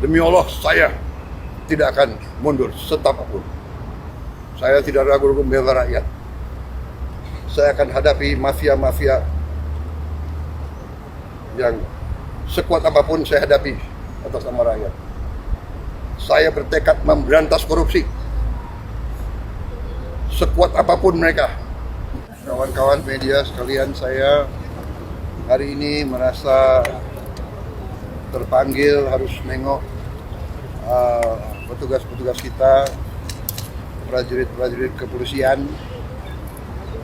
Demi Allah, saya tidak akan mundur setapapun. Saya tidak ragu-ragu membela rakyat. Saya akan hadapi mafia-mafia yang sekuat apapun saya hadapi atas nama rakyat. Saya bertekad memberantas korupsi sekuat apapun mereka. Kawan-kawan media sekalian, saya hari ini merasa terpanggil harus nengok petugas-petugas kita, prajurit-prajurit kepolisian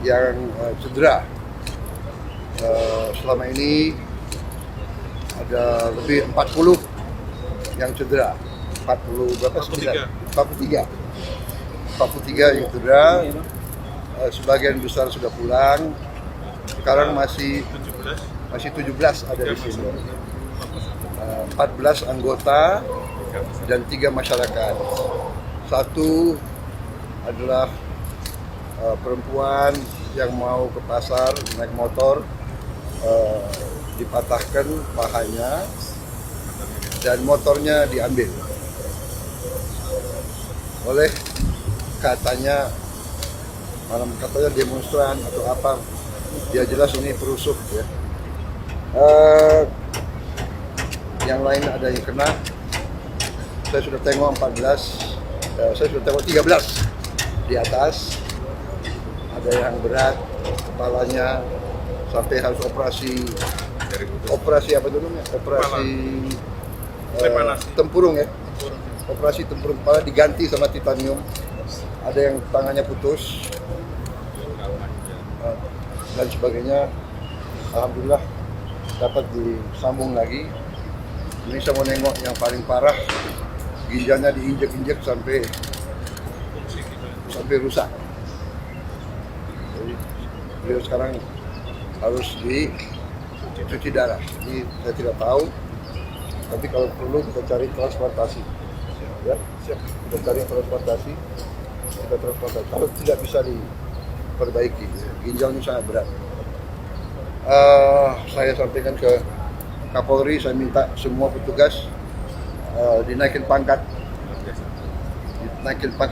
yang cedera. Selama ini ada lebih 40 yang cedera. 40 berapa? 43 yang cedera. Sebagian besar sudah pulang. Sekarang masih 17 ada di sini. 14 anggota dan 3 masyarakat. Satu adalah perempuan yang mau ke pasar naik motor, dipatahkan pahanya dan motornya diambil oleh katanya demonstran atau apa. Dia jelas ini perusuh ya. Yang lain ada yang kena. Saya sudah tengok 14, saya sudah tengok 13 di atas. Ada yang berat, kepalanya sampai harus operasi apa itu namanya? Operasi tempurung ya. Operasi tempurung kepala diganti sama titanium. Ada yang tangannya putus dan sebagainya. Alhamdulillah dapat disambung lagi. Ini saya mau nengok yang paling parah, ginjalnya diinjek-injek sampai rusak. Jadi beliau sekarang harus dicuci darah. Jadi saya tidak tahu, tapi kalau perlu kita cari transplantasi. Ya, siap. Kita cari transplantasi. Kalau tidak bisa diperbaiki, ginjalnya sangat berat. Saya sampaikan ke Kapolri, saya minta semua petugas dinaikin pangkat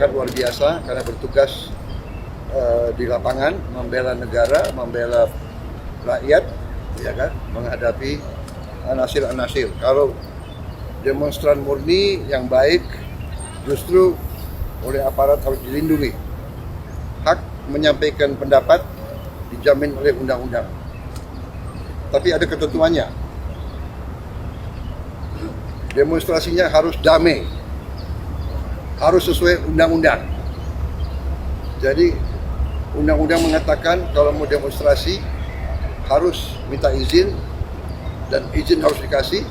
luar biasa karena bertugas di lapangan membela negara, membela rakyat, ya kan, menghadapi anasir-anasir. Kalau demonstran murni yang baik justru oleh aparat harus dilindungi. Hak menyampaikan pendapat dijamin oleh undang-undang. Tapi ada ketentuannya. Demonstrasinya harus damai. Harus sesuai undang-undang. Jadi undang-undang mengatakan kalau mau demonstrasi harus minta izin dan izin harus dikasih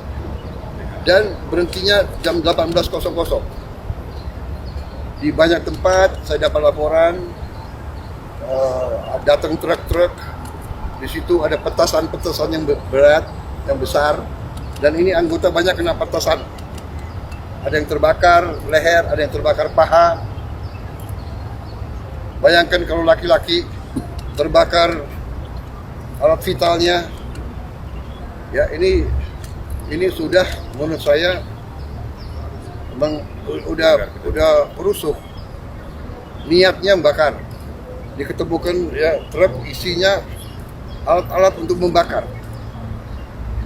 dan berhentinya jam 18.00. Di banyak tempat saya dapat laporan datang truk-truk, di situ ada petasan-petasan yang berat, yang besar, dan ini anggota banyak kena petasan. Ada yang terbakar leher, ada yang terbakar paha. Bayangkan kalau laki-laki terbakar alat vitalnya. Ya, ini sudah menurut saya udah perusuh. Niatnya membakar. Diketemukan ya truk isinya alat-alat untuk membakar.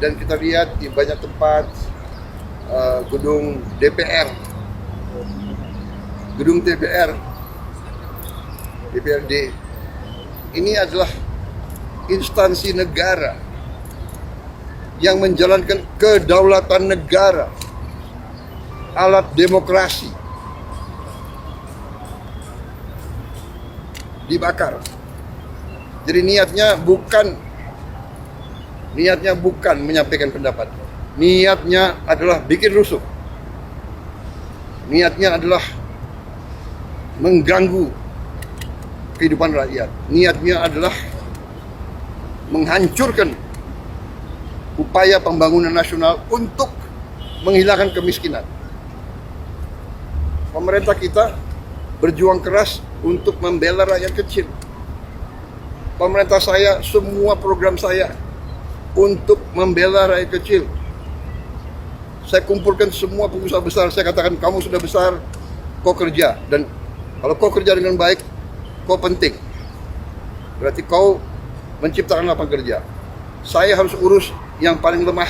Dan kita lihat di banyak tempat gedung DPR, gedung DPRD ini adalah instansi negara yang menjalankan kedaulatan negara, alat demokrasi, dibakar. Jadi niatnya bukan menyampaikan pendapat. Niatnya adalah bikin rusuh. Niatnya adalah mengganggu kehidupan rakyat. Niatnya adalah menghancurkan upaya pembangunan nasional untuk menghilangkan kemiskinan. Pemerintah kita berjuang keras untuk membela rakyat kecil. Pemerintah saya, semua program saya untuk membela rakyat kecil. Saya kumpulkan semua pengusaha besar, saya katakan kamu sudah besar, kau kerja. Dan kalau kau kerja dengan baik, kau penting. Berarti kau menciptakan lapangan kerja. Saya harus urus yang paling lemah,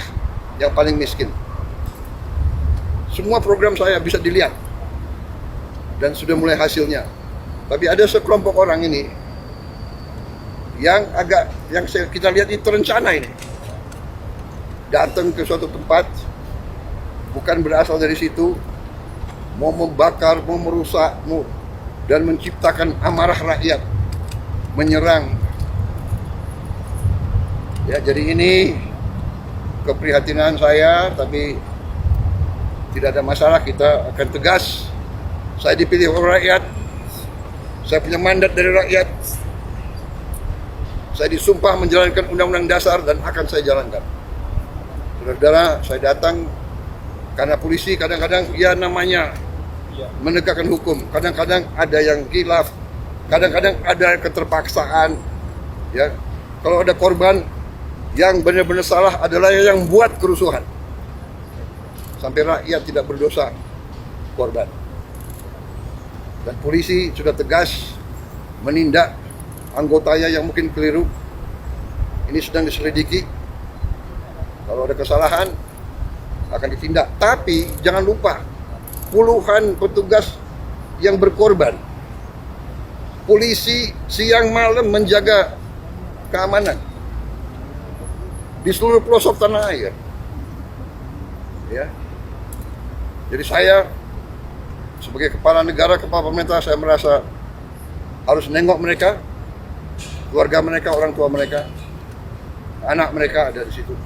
yang paling miskin. Semua program saya bisa dilihat. Dan sudah mulai hasilnya. Tapi ada sekelompok orang ini yang kita lihat itu terencana ini. Datang ke suatu tempat, bukan berasal dari situ, mau membakar, mau merusak, dan menciptakan amarah rakyat, menyerang. Ya, jadi ini keprihatinan saya, tapi tidak ada masalah, kita akan tegas. Saya dipilih oleh rakyat, saya punya mandat dari rakyat, saya disumpah menjalankan Undang-Undang Dasar dan akan saya jalankan. Saudara-saudara, saya datang karena polisi kadang-kadang ya namanya menegakkan hukum, kadang-kadang ada yang khilaf, kadang-kadang ada keterpaksaan. Ya, kalau ada korban, yang benar-benar salah adalah yang buat kerusuhan. Sampai rakyat tidak berdosa, korban. Dan polisi sudah tegas menindak anggotanya yang mungkin keliru. Ini sedang diselidiki. Kalau ada kesalahan akan ditindak. Tapi jangan lupa, puluhan petugas yang berkorban. Polisi siang malam menjaga keamanan di seluruh pelosok tanah air. Ya. Jadi saya sebagai kepala negara, kepala pemerintah, saya merasa harus nengok mereka, keluarga mereka, orang tua mereka, anak mereka ada di situ.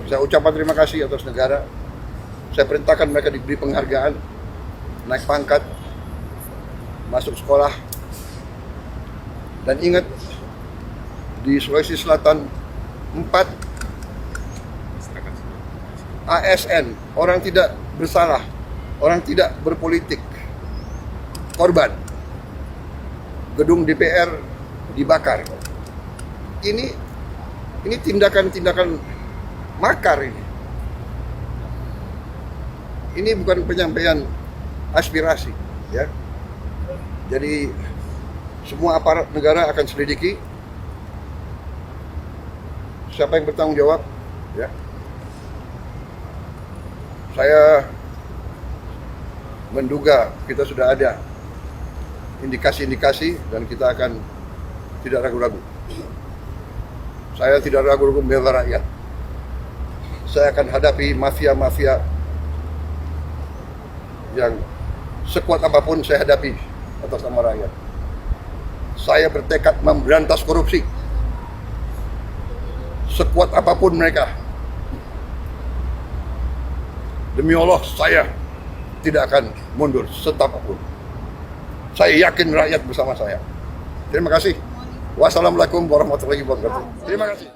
Saya ucapkan terima kasih atas negara. Saya perintahkan mereka diberi penghargaan, naik pangkat, masuk sekolah. Dan ingat, di Sulawesi Selatan 4 ASN, orang tidak bersalah, orang tidak berpolitik, korban. Gedung DPR dibakar. Ini tindakan-tindakan makar ini. Ini bukan penyampaian aspirasi, ya. Jadi semua aparat negara akan selidiki siapa yang bertanggung jawab, ya. Saya menduga kita sudah ada indikasi-indikasi dan kita akan tidak ragu-ragu. Saya tidak ragu-ragu membela rakyat. Saya akan hadapi mafia-mafia yang sekuat apapun saya hadapi atas nama rakyat. Saya bertekad memberantas korupsi. Sekuat apapun mereka. Demi Allah, saya tidak akan mundur setapapun. Saya yakin rakyat bersama saya. Terima kasih. Wassalamualaikum warahmatullahi wabarakatuh. Terima kasih.